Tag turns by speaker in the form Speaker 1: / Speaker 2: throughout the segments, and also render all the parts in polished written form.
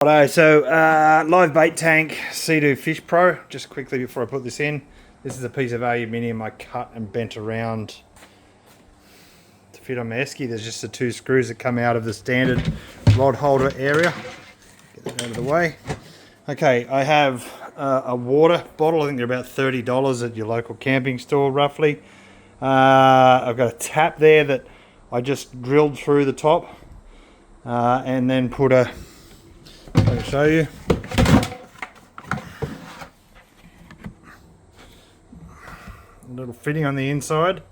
Speaker 1: Righto, so live bait tank, Sea-Doo Fish Pro. Just quickly before I put this in, this is a piece of aluminium I cut and bent around to fit on my esky. There's just the two screws that come out of the standard rod holder area. Get that out of the way. Okay, I have a water bottle. I think they're about $30 at your local camping store, roughly. I've got a tap there that I just drilled through the top and then put a... I'll show you. A little fitting on the inside.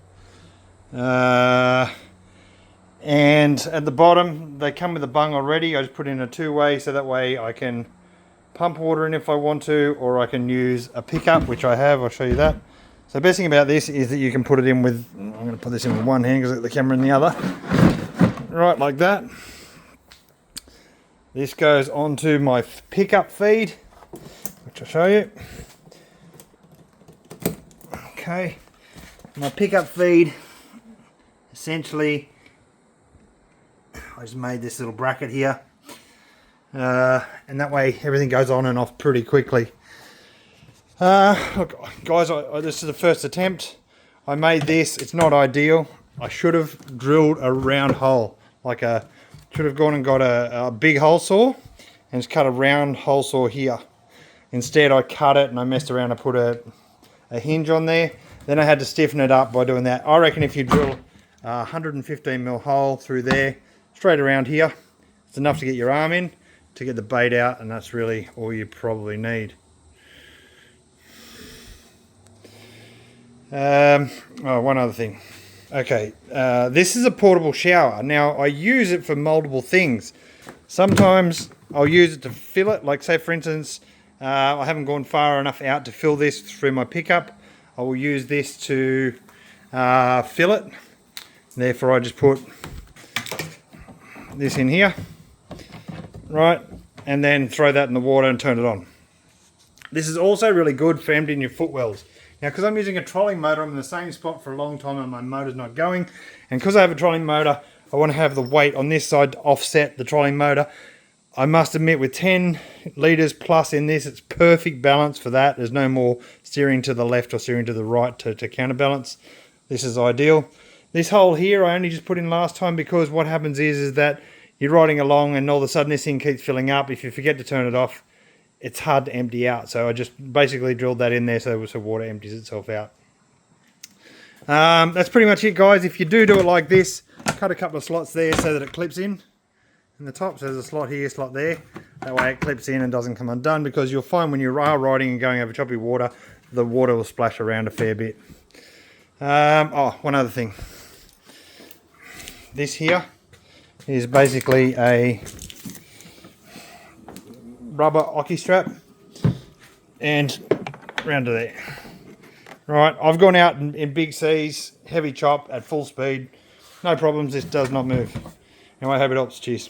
Speaker 1: And at the bottom, they come with a bung already. I just put in a two-way so that way I can pump water in if I want to, or I can use a pickup, which I have. I'll show you that. So the best thing about this is that you can put it in with, I'm going to put this in with one hand because I've got the camera in the other. Right, like that. This goes onto my pickup feed, which I'll show you. Okay, my pickup feed, essentially, I just made this little bracket here. And that way everything goes on and off pretty quickly. Look, guys, this is the first attempt. I made this. It's not ideal. I should have drilled a round hole, should have gone and got a big hole saw and just cut a round hole saw here. Instead, I cut it and I messed around and put a hinge on there. Then I had to stiffen it up by doing that. I reckon if you drill a 115mm hole through there, straight around here, it's enough to get your arm in, to get the bait out, and that's really all you probably need. One other thing. Okay, this is a portable shower. Now, I use it for multiple things. Sometimes I'll use it to fill it, like say for instance, I haven't gone far enough out to fill this through my pickup. I will use this to fill it. Therefore, I just put this in here, right, and then throw that in the water and turn it on. This is also really good for emptying your footwells. Now, because I'm using a trolling motor, I'm in the same spot for a long time and my motor's not going. And because I have a trolling motor, I want to have the weight on this side to offset the trolling motor. I must admit, with 10 litres plus in this, it's perfect balance for that. There's no more steering to the left or steering to the right to counterbalance. This is ideal. This hole here, I only just put in last time because what happens is that you're riding along and all of a sudden this thing keeps filling up. If you forget to turn it off, it's hard to empty out, so I just basically drilled that in there so water empties itself out. That's pretty much it, guys. If you do it like this, cut a couple of slots there so that it clips in the top. So there's a slot here, slot there. That way it clips in and doesn't come undone, because you'll find when you are riding and going over choppy water, the water will splash around a fair bit. One other thing. This here is basically a rubber ocky strap and round to there. Right, I've gone out in big seas, heavy chop at full speed, no problems. This does not move. Anyway, I hope it helps. Cheers.